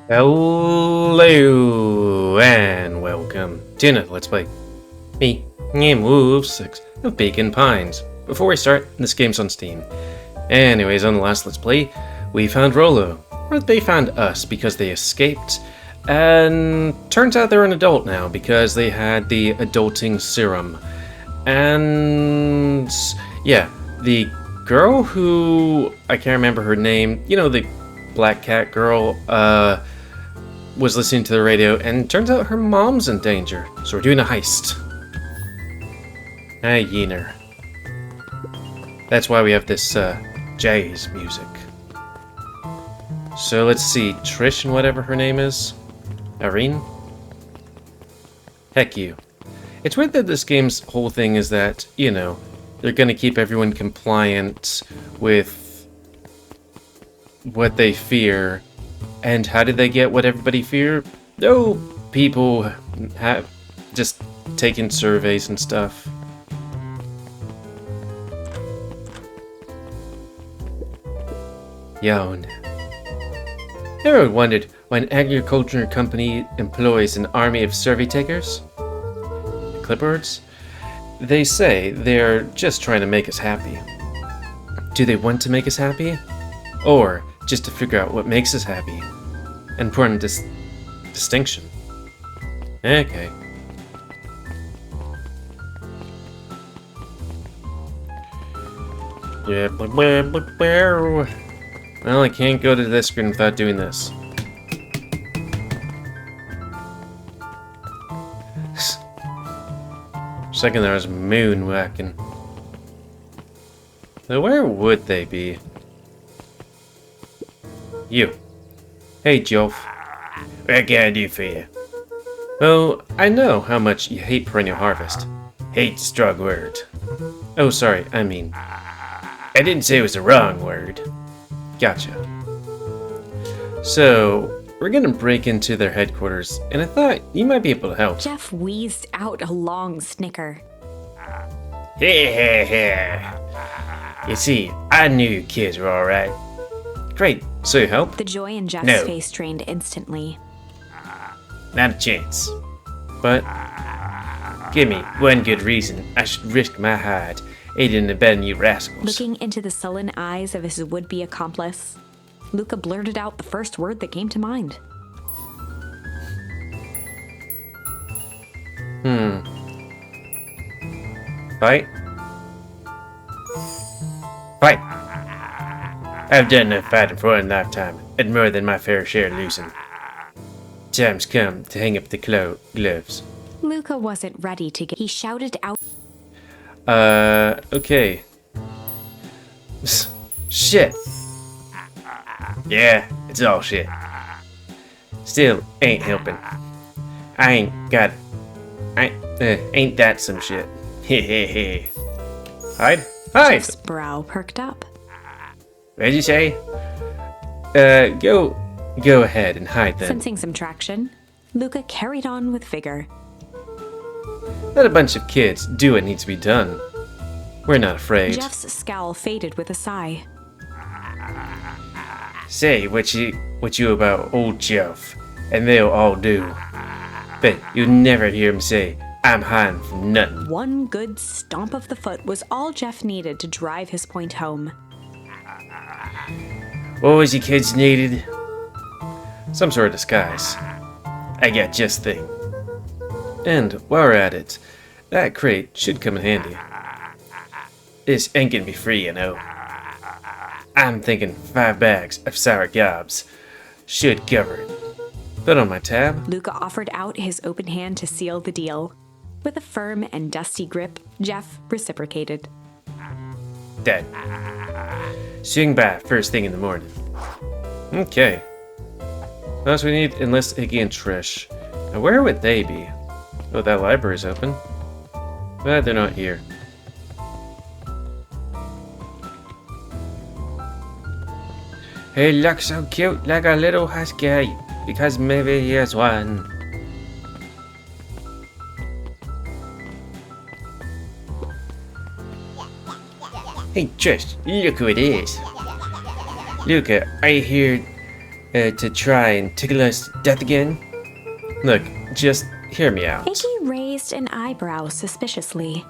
Hello and welcome to another Let's Play. Me, GamerWolfSix of Bacon Pines. Before we start, this game's on Steam. Anyways, on the last Let's Play, we found Rolo. Or they found us because they escaped. And turns out they're an adult now because they had the adulting serum. And yeah, the girl who, I can't remember her name, you know, the black cat girl, was listening to the radio, and turns out her mom's in danger. So we're doing a heist. Yener. That's why we have this jazz music. So let's see, Trish and whatever her name is. Irene? Heck you. It's weird that this game's whole thing is that, you know, they're gonna keep everyone compliant with what they fear. And how did they get what everybody feared? Oh, people have just taken surveys and stuff. Yawn. Ever wondered why an agriculture company employs an army of survey takers? The clipboards? They say they're just trying to make us happy. Do they want to make us happy? Or just to figure out what makes us happy? Important distinction. Okay. Yeah, well, I can't go to this screen without doing this. Second there was moonwhacking. So where would they be? You. Hey, Joe. What can I do for you? Well, I know how much you hate Perennial Harvest. Hate's a strong word. Oh, sorry, I mean... I didn't say it was the wrong word. Gotcha. So, we're gonna break into their headquarters, and I thought you might be able to help. Jeff wheezed out a long snicker. You see, I knew you kids were alright. Great, so you help? The joy in Jeff's No. face drained instantly. Not a chance. But, give me one good reason I should risk my hide aiding and abetting you rascals. Looking into the sullen eyes of his would-be accomplice, Luca blurted out the first word that came to mind. Fight? Fight! I've done enough fighting for one lifetime, and more than my fair share of losing. Time's come to hang up the gloves. Luca wasn't ready to get... He shouted out... Okay. Shit! Yeah, it's all shit. Still, ain't helping. Ain't that some shit? Hehehe. Hide? Hide! Jeff's brow perked up. What'd you say? Go ahead and hide then. Sensing some traction, Luca carried on with vigor. Let a bunch of kids do what needs to be done. We're not afraid. Jeff's scowl faded with a sigh. Say what you about old Jeff, and they'll all do. But you'll never hear him say, I'm hiding from nothing. One good stomp of the foot was all Jeff needed to drive his point home. What was you kids needed? Some sort of disguise. I got just thing. And while we're at it, that crate should come in handy. This ain't gonna be free, you know. I'm thinking 5 bags of sour gobs should cover it. Put on my tab. Luca offered out his open hand to seal the deal. With a firm and dusty grip, Jeff reciprocated. Dead. Swing by first thing in the morning. Okay. What else we need? Enlist Iggy and Trish. Now where would they be? Oh, that library's open. But they're not here. He looks so cute, like a little husky, because maybe he is one. Hey Trish, look who it is. Luca, I hear to try and tickle us to death again? Look, just hear me out. Iggy raised an eyebrow suspiciously.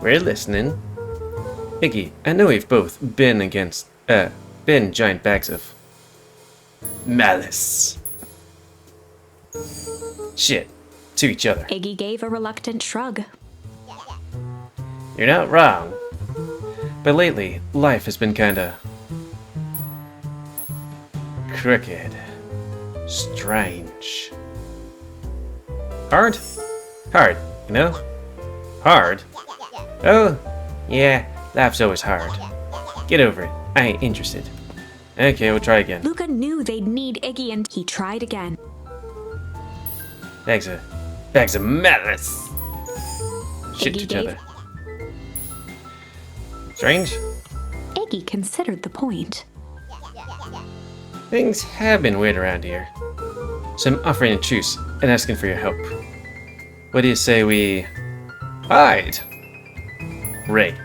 We're listening. Iggy, I know we've both been giant bags of malice. Shit, to each other. Iggy gave a reluctant shrug. You're not wrong. But lately, life has been kinda crooked. Strange. Hard? Hard, you know? Hard? Oh, yeah, life's always hard. Get over it. I ain't interested. Okay, we'll try again. Luca knew they'd need Iggy and he tried again. Bags of malice. Shit Iggy each gave- other. Strange? Iggy considered the point. Things have been weird around here. So I'm offering a truce and asking for your help. What do you say we hide? Rake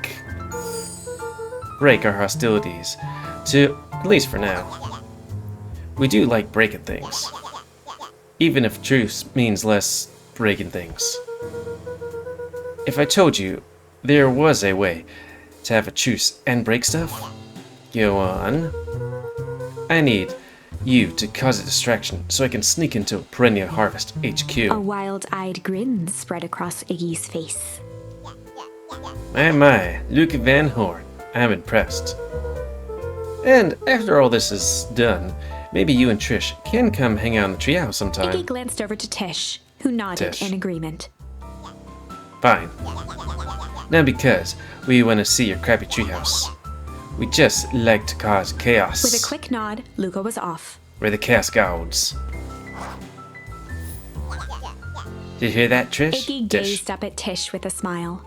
our hostilities, at least for now. We do like breaking things. Even if truce means less breaking things. If I told you there was a way to have a truce and break stuff, go on. I need you to cause a distraction so I can sneak into Perennial Harvest HQ. A wild-eyed grin spread across Iggy's face. My, Luke Van Horn, I'm impressed. And after all this is done, maybe you and Trish can come hang out in the treehouse sometime. Iggy glanced over to Tish, who nodded Tish. in agreement. Fine. Now because we want to see your crappy treehouse. We just like to cause chaos. With a quick nod, Luca was off. We're the Chaos Gods. Did you hear that, Trish? Iggy Tish. gazed up at Tish with a smile.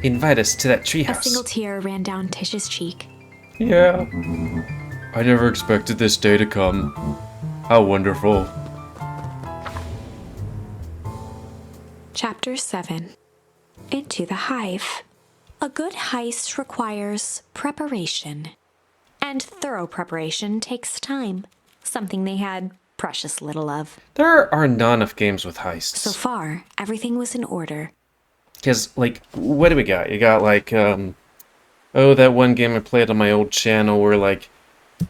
Invite us to that A treehouse. single tear ran down Tish's cheek. Yeah. I never expected this day to come. How wonderful. Chapter 7. Into the Hive. A good heist requires preparation. And thorough preparation takes time. Something they had precious little of. There are not enough games with heists. So far, everything was in order. Because, like, what do we got? You got, like, that one game I played on my old channel where, like,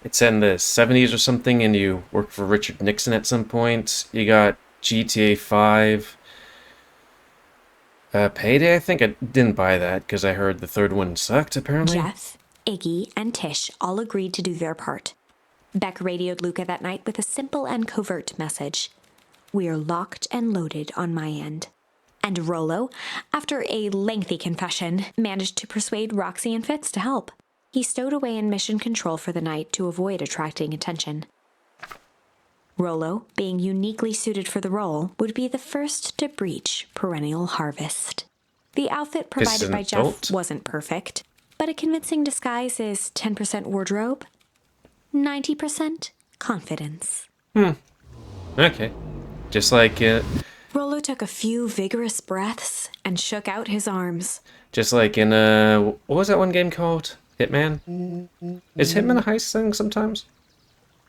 it's in the 70s or something and you work for Richard Nixon at some point. You got GTA 5. Payday, I think I didn't buy that because I heard the third one sucked, apparently. Jeff, Iggy, and Tish all agreed to do their part. Beck radioed Luca that night with a simple and covert message. "We're locked and loaded on my end." And Rollo, after a lengthy confession, managed to persuade Roxy and Fitz to help. He stowed away in mission control for the night to avoid attracting attention. Rollo, being uniquely suited for the role, would be the first to breach Perennial Harvest. The outfit provided by Jeff wasn't perfect, but a convincing disguise is 10% wardrobe, 90% confidence. Okay. Just like, Rollo took a few vigorous breaths and shook out his arms. just like in, what was that one game called? Hitman? Is Hitman a heist thing sometimes?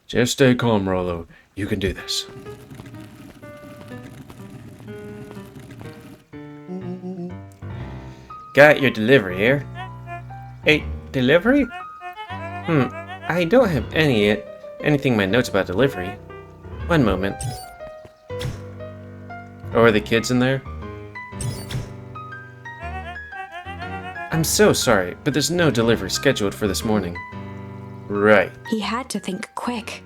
Just stay calm, Rollo. You can do this. Got your delivery here. A delivery? I don't have anything in my notes about delivery. One moment. Oh, are the kids in there? I'm so sorry, but there's no delivery scheduled for this morning. Right. He had to think quick.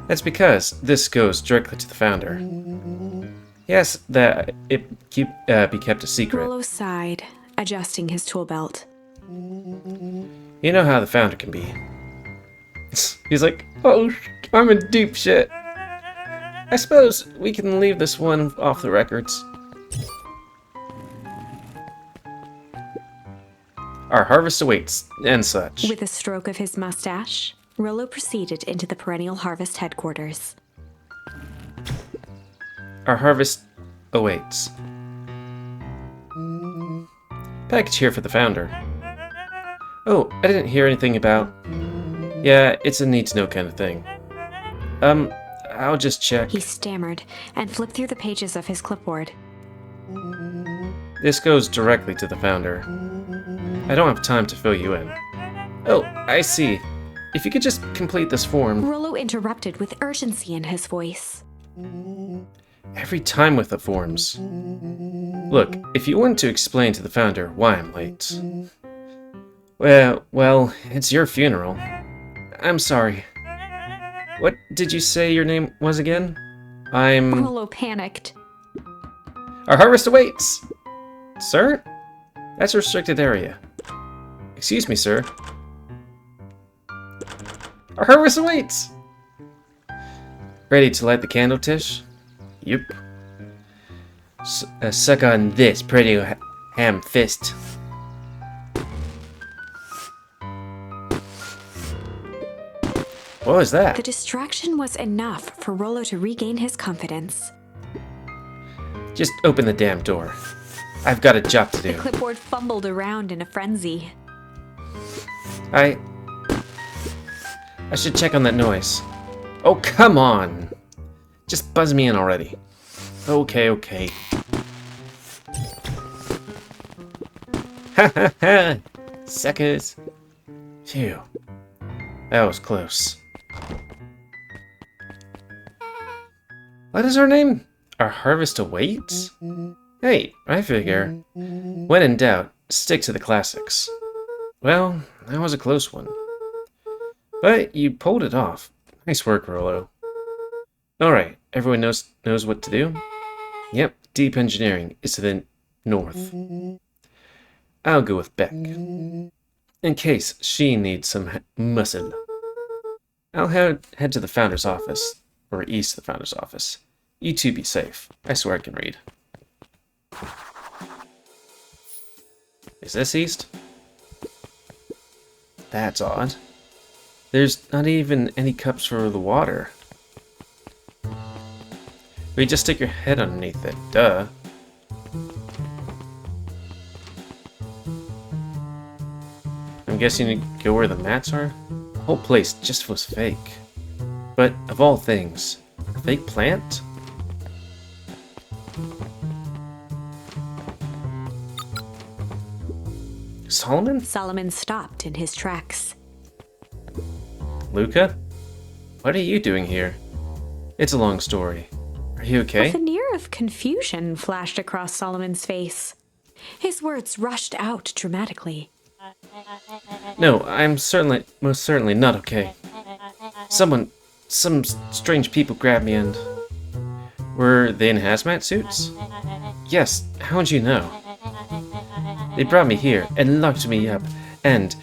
That's because this goes directly to the founder. Yes, that it be kept a secret. Rollo sighed, adjusting his tool belt. You know how the founder can be. He's like, oh, I'm in deep shit. I suppose we can leave this one off the records. Our harvest awaits, and such. With a stroke of his mustache, Rollo proceeded into the Perennial Harvest headquarters. Our harvest awaits. Package here for the founder. Oh, I didn't hear anything about Yeah, it's a need-to-know kind of thing. I'll just check. He stammered and flipped through the pages of his clipboard. This goes directly to the founder. I don't have time to fill you in. Oh, I see. If you could just complete this form. Rollo interrupted with urgency in his voice. Every time with the forms. Look, if you want to explain to the founder why I'm late. Well, it's your funeral. I'm sorry. What did you say your name was again? Rollo panicked. Our harvest awaits! Sir? That's a restricted area. Excuse me, sir. Our harvest awaits! Ready to light the candle, Tish? Yep. Suck on this pretty ham fist. What was that? The distraction was enough for Rollo to regain his confidence. Just open the damn door. I've got a job to do. The clipboard fumbled around in a frenzy. I should check on that noise. Oh, come on! Just buzz me in already. Okay. Ha ha ha! Suckers! Phew. That was close. What is her name? Our harvest awaits? Hey, I figure, when in doubt, stick to the classics. Well, that was a close one. But you pulled it off. Nice work, Rollo. Alright, everyone knows what to do? Yep, deep engineering is to the north. I'll go with Beck. In case she needs some muscle. I'll head to the founder's office, or east of the founder's office. You two be safe. I swear I can read. Is this east? That's odd. There's not even any cups for the water. We just stick your head underneath it, duh. I'm guessing you go where the mats are? The whole place just was fake. But of all things, a fake plant? Solomon? Solomon stopped in his tracks. Luca? What are you doing here? It's a long story. Are you okay? A veneer of confusion flashed across Solomon's face. His words rushed out dramatically. No, I'm most certainly not okay. Some strange people grabbed me and... Were they in hazmat suits? Yes, how'd you know? They brought me here and locked me up, and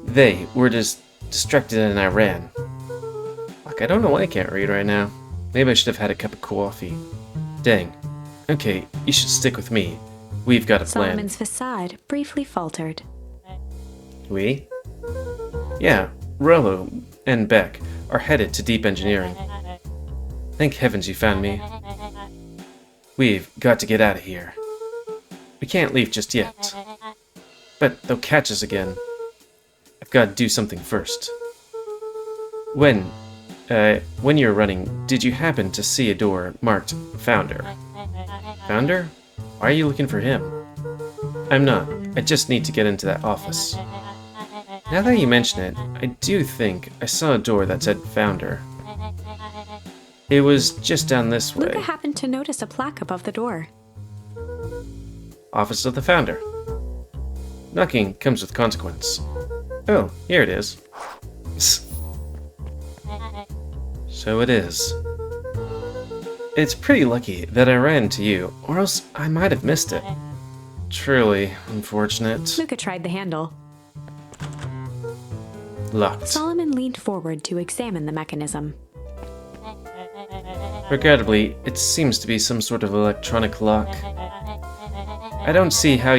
they were just distracted and I ran. Fuck, I don't know why I can't read right now. Maybe I should have had a cup of coffee. Dang. Okay, you should stick with me. We've got a plan. Solomon's facade briefly faltered. We? Yeah, Rollo and Beck are headed to deep engineering. Thank heavens you found me. We've got to get out of here. We can't leave just yet. But they'll catch us again. I've got to do something first. When you're running, did you happen to see a door marked Founder? Founder? Why are you looking for him? I'm not. I just need to get into that office. Now that you mention it, I do think I saw a door that said Founder. It was just down this way. Luca happened to notice a plaque above the door. Office of the Founder. Knocking comes with consequence. Oh, here it is. So it is. It's pretty lucky that I ran into you, or else I might have missed it. Truly unfortunate. Luca tried the handle. Locked. Solomon leaned forward to examine the mechanism. Regrettably, it seems to be some sort of electronic lock. I don't see how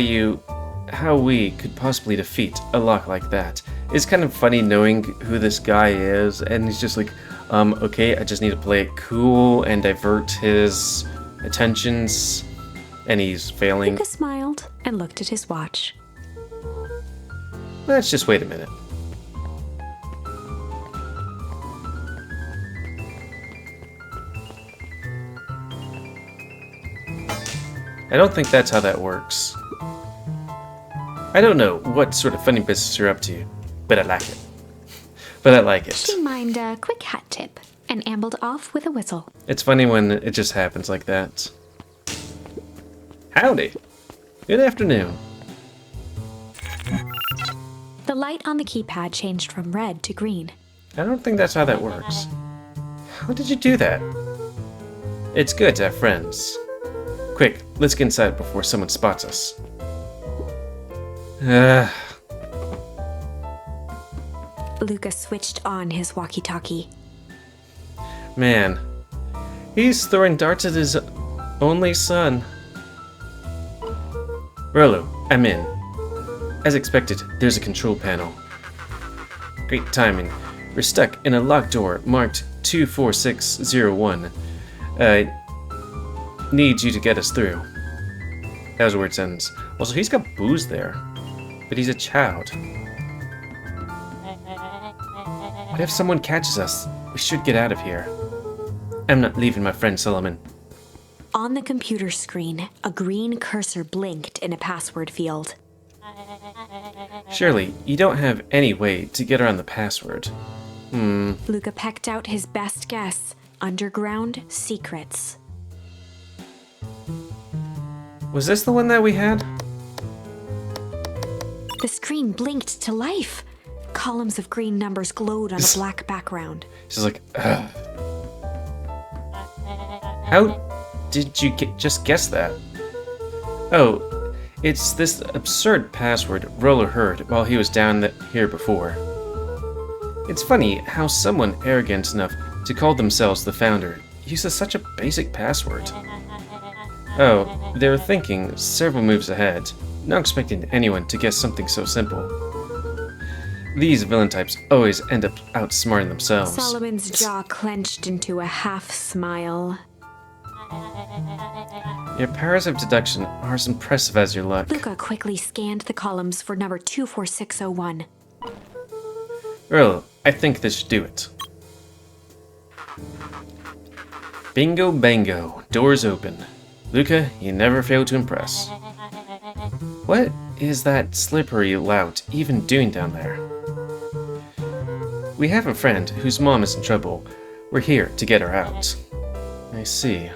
we could possibly defeat a lock like that. It's kind of funny knowing who this guy is, and he's just like, okay, I just need to play it cool and divert his attentions, and he's failing. Luca smiled and looked at his watch. Let's just wait a minute. I don't think that's how that works. I don't know what sort of funny business you're up to, but I like it. But I like it. She mimed a quick hat tip and ambled off with a whistle. It's funny when it just happens like that. Howdy. Good afternoon. The light on the keypad changed from red to green. I don't think that's how that works. How did you do that? It's good to have friends. Quick, let's get inside before someone spots us. Luca switched on his walkie-talkie. Man, he's throwing darts at his only son. Rolo, I'm in. As expected, there's a control panel. Great timing. We're stuck in a locked door marked 24601. Need you to get us through. That was a weird sentence. Also, he's got booze there. But he's a child. What if someone catches us? We should get out of here. I'm not leaving my friend Solomon. On the computer screen, a green cursor blinked in a password field. Surely, you don't have any way to get around the password. Luca pecked out his best guess. Underground secrets. Was this the one that we had? The screen blinked to life. Columns of green numbers glowed on a black background. She's like, ugh. How did you just guess that? Oh, it's this absurd password Roller heard while he was down here before. It's funny how someone arrogant enough to call themselves the founder uses such a basic password. Oh, they're thinking several moves ahead, not expecting anyone to guess something so simple. These villain types always end up outsmarting themselves. Solomon's jaw clenched into a half smile. Your powers of deduction are as impressive as your luck. Luca quickly scanned the columns for number 24601. Earl, I think this should do it. Bingo bango, doors open. Luca, you never fail to impress. What is that slippery lout even doing down there? We have a friend whose mom is in trouble. We're here to get her out. I see.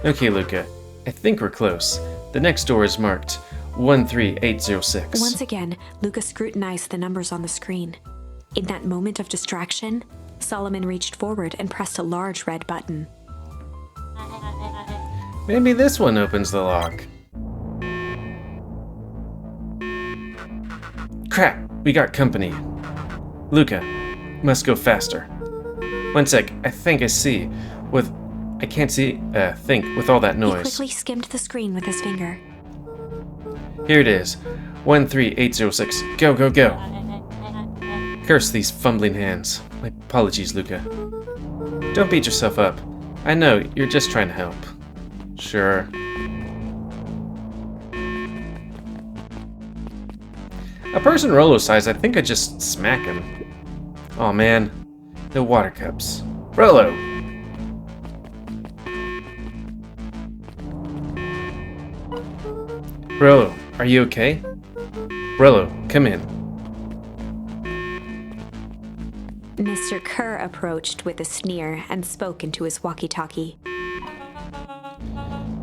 Okay, Luca, I think we're close. The next door is marked 13806. Once again, Luca scrutinized the numbers on the screen. In that moment of distraction, Solomon reached forward and pressed a large red button. Maybe this one opens the lock. Crap, we got company. Luca, must go faster. One sec, I think I see. I can't think with all that He noise. quickly skimmed the screen with his finger. Here it is. 13806. Go, go, go. Curse these fumbling hands. My apologies, Luca. Don't beat yourself up. I know, you're just trying to help. Sure. A person Rolo's size, I think I'd just smack him. Oh man. The water cups. Rolo! Rolo, are you okay? Rolo, come in. Mr. Kerr approached with a sneer and spoke into his walkie-talkie.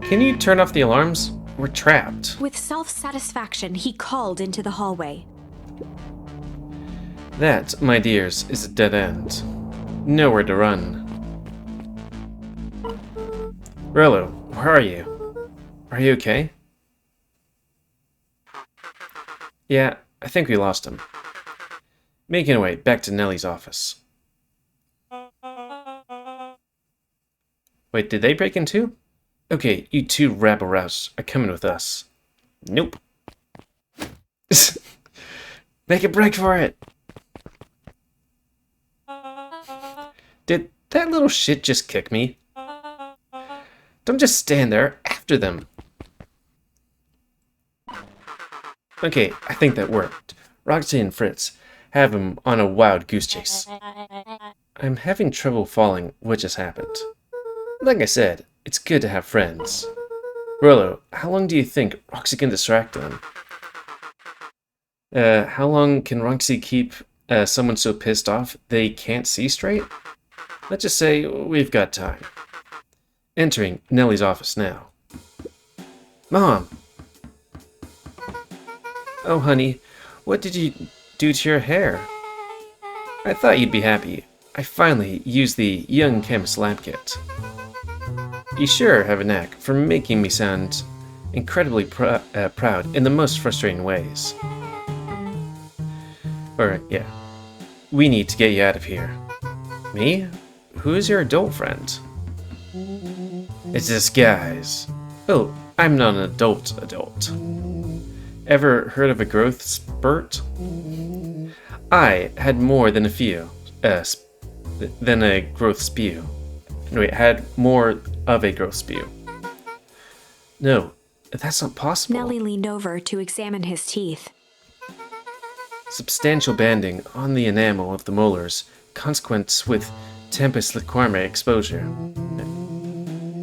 Can you turn off the alarms? We're trapped. With self-satisfaction, he called into the hallway. That, my dears, is a dead end. Nowhere to run. Rolo, where are you? Are you okay? Yeah, I think we lost him. Making our way back to Nellie's office. Wait, did they break in too? Okay, you two rabble-rouse are coming with us. Nope. Make a break for it! Did that little shit just kick me? Don't just stand there after them. Okay, I think that worked. Roxy and Fritz have him on a wild goose chase. I'm having trouble following what just happened. Like I said, it's good to have friends. Rollo, how long do you think Roxy can distract them? How long can Roxy keep someone so pissed off they can't see straight? Let's just say we've got time. Entering Nellie's office now. Mom! Oh, honey, what did you do to your hair? I thought you'd be happy. I finally used the Young Chemist lab kit. You sure have a knack for making me sound incredibly proud in the most frustrating ways. Alright, yeah. We need to get you out of here. Me? Who is your adult friend? It's this guy's. Oh, I'm not an adult. Ever heard of a growth spurt? I had more than a few, than a growth spew. Wait, had more of a growth spew. No, that's not possible. Nellie leaned over to examine his teeth. Substantial banding on the enamel of the molars, consequent with tempus liquame exposure.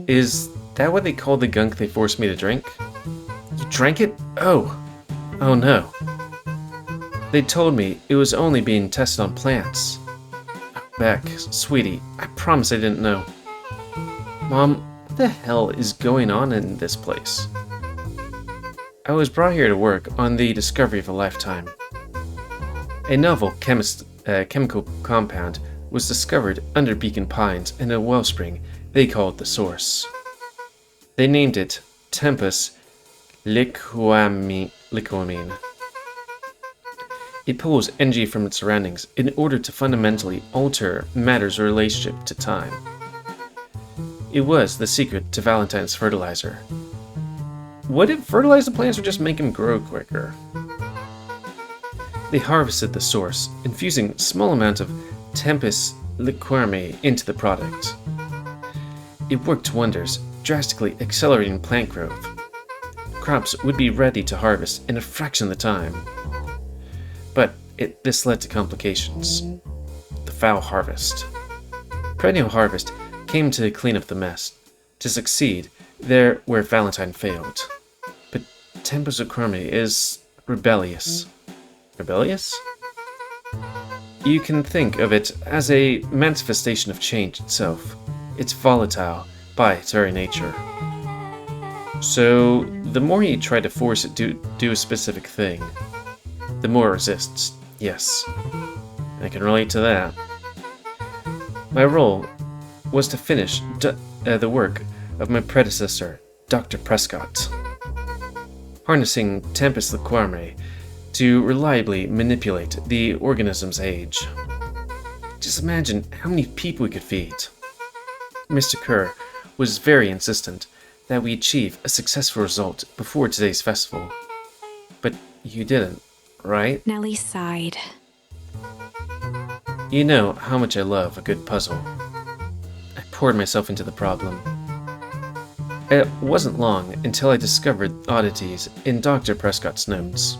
Is that what they call the gunk they forced me to drink? You drank it? Oh no. They told me it was only being tested on plants. Beck, sweetie, I promise I didn't know. Mom, what the hell is going on in this place? I was brought here to work on the discovery of a lifetime. A novel chemical compound was discovered under Beacon Pines in a wellspring they called the Source. They named it Tempus liquamine. It pulls energy from its surroundings in order to fundamentally alter matter's relationship to time. It was the secret to Valentine's fertilizer. What if fertilize the plants or just make them grow quicker? They harvested the source, infusing small amounts of Tempus liquame into the product. It worked wonders, drastically accelerating plant growth. Crops would be ready to harvest in a fraction of the time. But this led to complications. The foul harvest. Perennial harvest came to clean up the mess, to succeed there where Valentine failed. But Tempus liquame is rebellious. Rebellious? You can think of it as a manifestation of change itself. It's volatile by its very nature. So, the more you try to force it to do a specific thing, the more it resists. Yes, I can relate to that. My role was to finish the work of my predecessor, Dr. Prescott, harnessing Tempus liquame to reliably manipulate the organism's age. Just imagine how many people we could feed. Mr. Kerr was very insistent that we achieve a successful result before today's festival. But you didn't, right? Nellie sighed. You know how much I love a good puzzle. I poured myself into the problem. It wasn't long until I discovered oddities in Dr. Prescott's notes.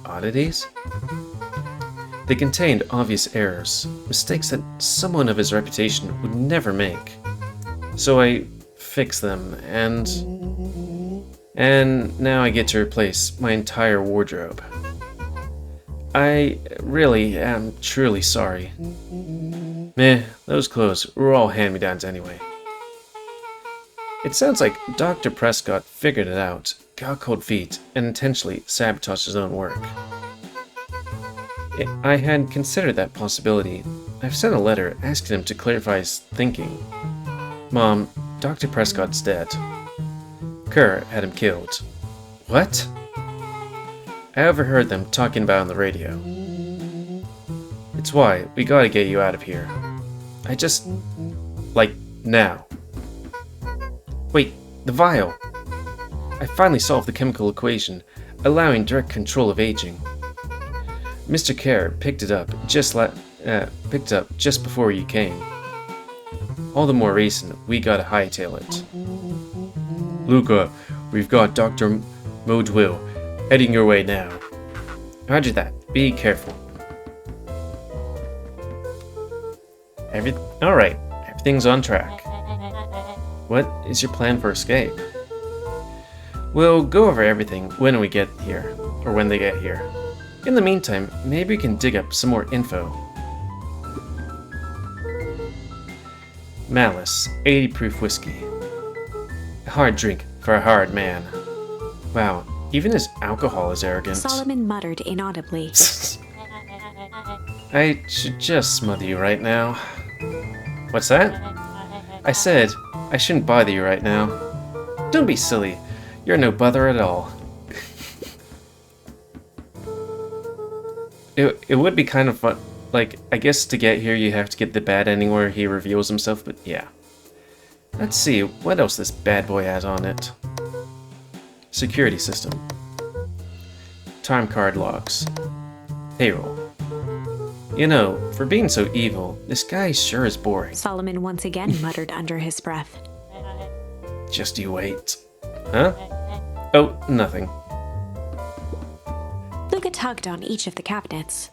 Oddities? They contained obvious errors, mistakes that someone of his reputation would never make. So I fixed them, and now I get to replace my entire wardrobe. I really am truly sorry. Meh, those clothes were all hand-me-downs anyway. It sounds like Dr. Prescott figured it out, got cold feet, and intentionally sabotaged his own work. I had considered that possibility. I've sent a letter asking him to clarify his thinking. Mom, Dr. Prescott's dead. Kerr had him killed. What? I overheard them talking about it on the radio. It's why we gotta get you out of here. I just... like, now. Wait, the vial! I finally solved the chemical equation, allowing direct control of aging. Mr. Kerr picked it up just before you came. All the more reason we gotta hightail it. Luca, we've got Dr. Modwill heading your way now. Roger that. Be careful. Alright, everything's on track. What is your plan for escape? We'll go over everything when we get here, or when they get here. In the meantime, maybe we can dig up some more info. Malice, 80 proof whiskey. A hard drink for a hard man. Wow, even his alcohol is arrogant. Solomon muttered inaudibly. I should just smother you right now. What's that? I said I shouldn't bother you right now. Don't be silly. You're no bother at all. It would be kind of fun. Like, I guess to get here you have to get the bad ending where he reveals himself, but yeah. Let's see what else this bad boy has on it. Security system. Time card logs. Payroll. You know, for being so evil, this guy sure is boring. Solomon once again muttered under his breath. Just you wait. Huh? Oh, nothing. Luca tugged on each of the cabinets.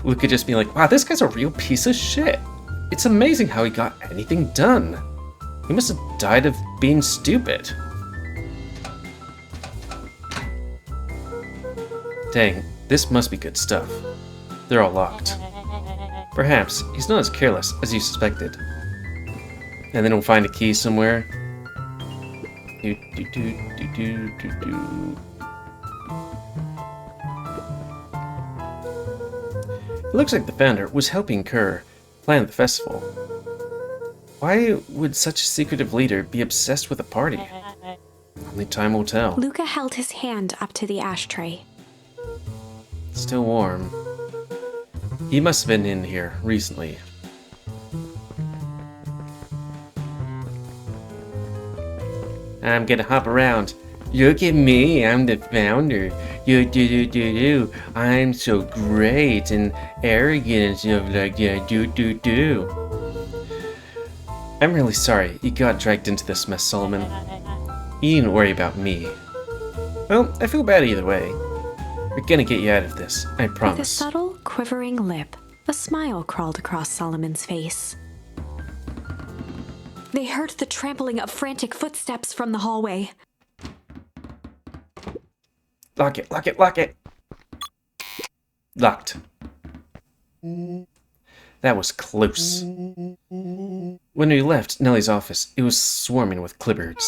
Luke could just be like, wow, this guy's a real piece of shit. It's amazing how he got anything done. He must have died of being stupid. Dang, this must be good stuff. They're all locked. Perhaps he's not as careless as you suspected. And then he'll find a key somewhere. It looks like the founder was helping Kerr plan the festival. Why would such a secretive leader be obsessed with a party? Only time will tell. Luca held his hand up to the ashtray. Still warm. He must have been in here recently. I'm gonna hop around. Look at me, I'm the founder. Do. I'm so great and arrogant and stuff like that. Do. I'm really sorry you got dragged into this mess, Solomon. You needn't worry about me. Well, I feel bad either way. We're gonna get you out of this, I promise. With a subtle, quivering lip, a smile crawled across Solomon's face. They heard the trampling of frantic footsteps from the hallway. Lock it. Locked. That was close. When we left Nellie's office, it was swarming with clipboards.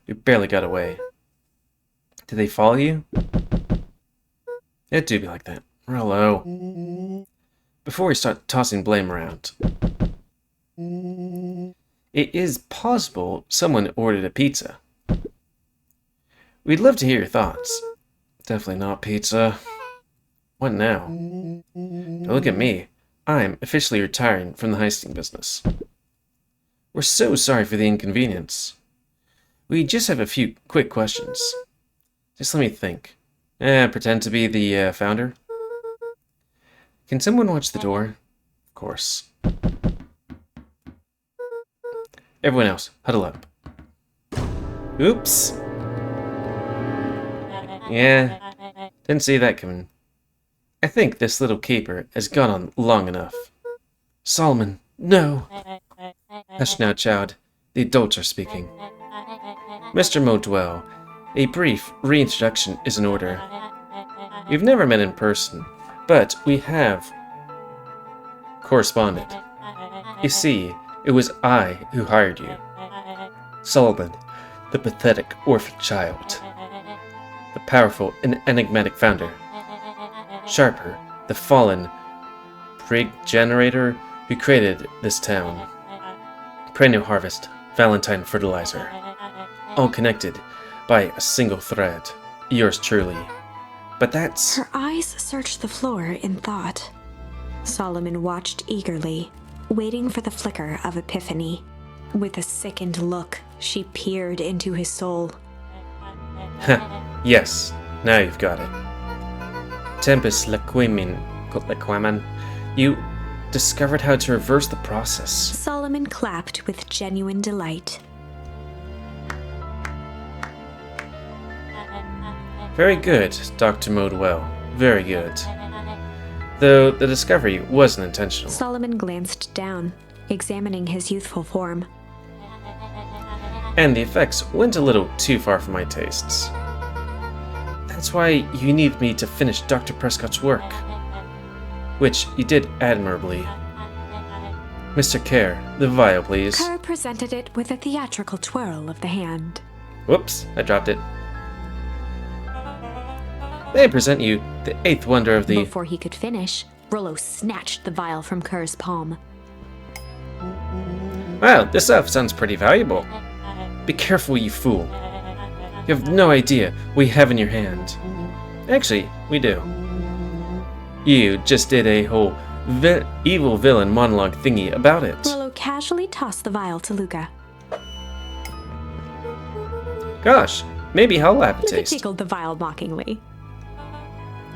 We barely got away. Did they follow you? It do be like that. Hello. Before we start tossing blame around. It is possible someone ordered a pizza. We'd love to hear your thoughts. Definitely not pizza. What now? Now look at me. I'm officially retiring from the heisting business. We're so sorry for the inconvenience. We just have a few quick questions. Just let me think. Pretend to be the founder? Can someone watch the door? Of course. Everyone else, huddle up. Oops. Yeah, didn't see that coming. I think this little caper has gone on long enough. Solomon, no! Hush now, child. The adults are speaking. Mr. Modwell, a brief reintroduction is in order. We've never met in person, but we have corresponded. You see, it was I who hired you. Solomon, the pathetic orphan child. The powerful and enigmatic founder. Sharper, the fallen prig generator who created this town. Perennial harvest, Valentine fertilizer. All connected by a single thread. Yours truly. But that's... Her eyes searched the floor in thought. Solomon watched eagerly, waiting for the flicker of epiphany. With a sickened look, she peered into his soul. Yes, now you've got it. Tempest Lequaman, you discovered how to reverse the process. Solomon clapped with genuine delight. Very good, Dr. Modwell. Very good. Though the discovery wasn't intentional. Solomon glanced down, examining his youthful form. and the effects went a little too far for my tastes. That's why you need me to finish Dr. Prescott's work, which you did admirably. Mr. Kerr, the vial, please. Kerr presented it with a theatrical twirl of the hand. Whoops, I dropped it. They present you the eighth wonder of the... Before he could finish, Rollo snatched the vial from Kerr's palm. Wow, this stuff sounds pretty valuable. Be careful, you fool. You have no idea what you have in your hand. Actually, we do. You just did a whole evil villain monologue thingy about it. Rollo casually tossed the vial to Luca. Gosh, maybe I'll have a Luca taste. tickled the vial mockingly.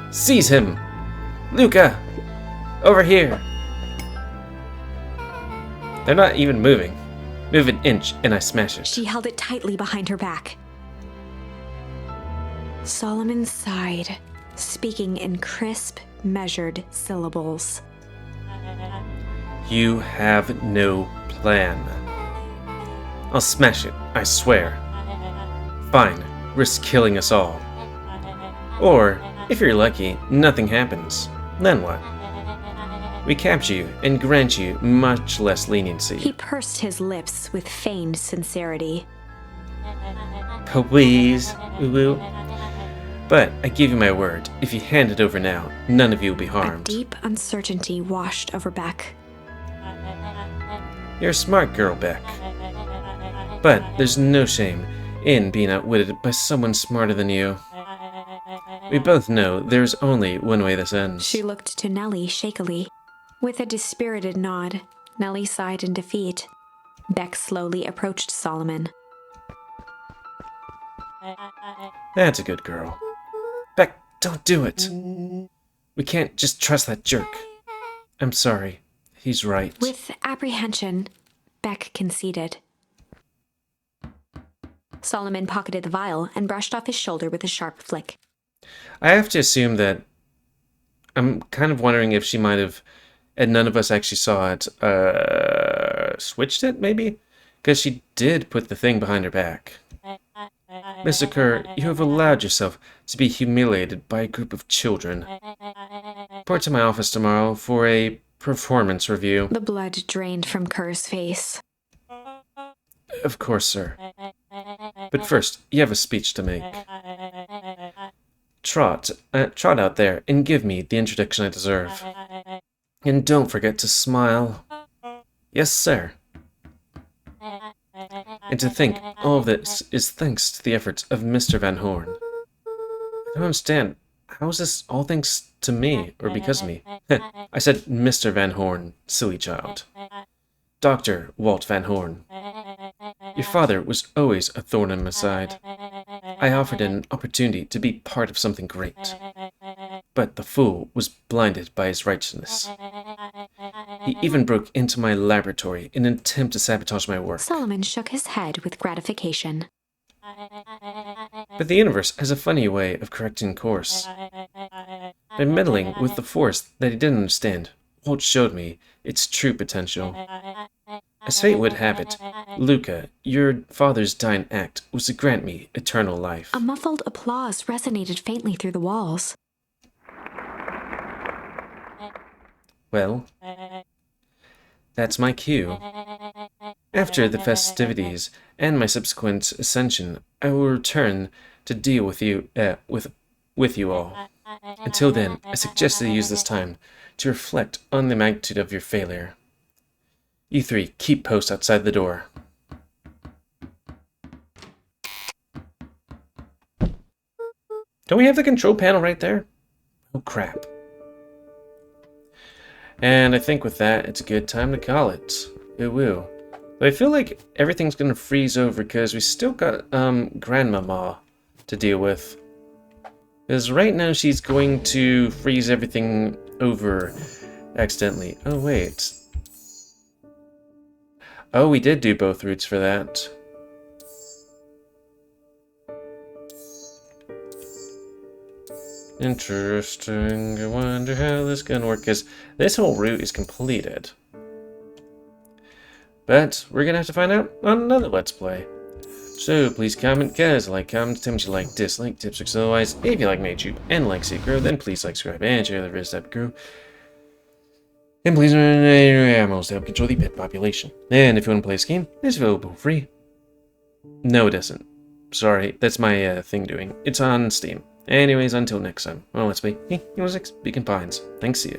Seize him! Luca! Over here! They're not even moving. Move an inch and I smash it. She held it tightly behind her back. Solomon sighed, speaking in crisp, measured syllables. You have no plan. I'll smash it, I swear. Fine, risk killing us all. Or, if you're lucky, nothing happens. Then what? We capture you and grant you much less leniency. He pursed his lips with feigned sincerity. Please, Ulu. But I give you my word, if you hand it over now, none of you will be A harmed. deep uncertainty washed over Beck. You're a smart girl, Beck. But there's no shame in being outwitted by someone smarter than you. We both know there's only one way this ends. She looked to Nellie shakily. With a dispirited nod, Nellie sighed in defeat. Beck slowly approached Solomon. That's a good girl. Beck, don't do it. We can't just trust that jerk. I'm sorry. He's right. With apprehension, Beck conceded. Solomon pocketed the vial and brushed off his shoulder with a sharp flick. I have to assume that... I'm kind of wondering if she might have, and none of us actually saw it, switched it, maybe? Because she did put the thing behind her back. Mr. Kerr, you have allowed yourself to be humiliated by a group of children. Report to my office tomorrow for a performance review. The blood drained from Kerr's face. Of course, sir. But first, you have a speech to make. Trot out there and give me the introduction I deserve. And don't forget to smile. Yes, sir. And to think all of this is thanks to the efforts of Mr. Van Horn. I don't understand. How is this all thanks to me, or because of me? I said Mr. Van Horn, silly child. Dr. Walt Van Horn. Your father was always a thorn in my side. I offered an opportunity to be part of something great. But the fool was blinded by his righteousness. He even broke into my laboratory in an attempt to sabotage my work. Solomon shook his head with gratification. But the universe has a funny way of correcting course. By meddling with the force that he didn't understand, Walt showed me its true potential. As fate would have it, Luca, your father's dying act was to grant me eternal life. A muffled applause resonated faintly through the walls. Well, that's my cue. After the festivities and my subsequent ascension, I will return to deal with you, with you all. Until then, I suggest that you use this time to reflect on the magnitude of your failure. You three, keep post outside the door. Don't we have the control panel right there? Oh, crap. And I think with that, it's a good time to call it. It will. But I feel like everything's gonna freeze over because we still got, Grandmama to deal with. Because right now she's going to freeze everything over accidentally. Oh, wait. Oh, we did do both routes for that. Interesting. I wonder how this is gonna work, because this whole route is completed. But we're gonna have to find out on another Let's Play. So please comment, guys, like, comment, tell me what you like, dislike, tips, tricks, otherwise. If you like my YouTube and like Seek Grow, then please like, subscribe, and share the rest of Grow. And please run animals to help control the pet population. And if you want to play this game, it's available free. No, it isn't. Sorry, that's my thing doing. It's on Steam. Anyways, until next time. Well, let's be GamerWolfSix, Beacon Pines. Thanks, see ya.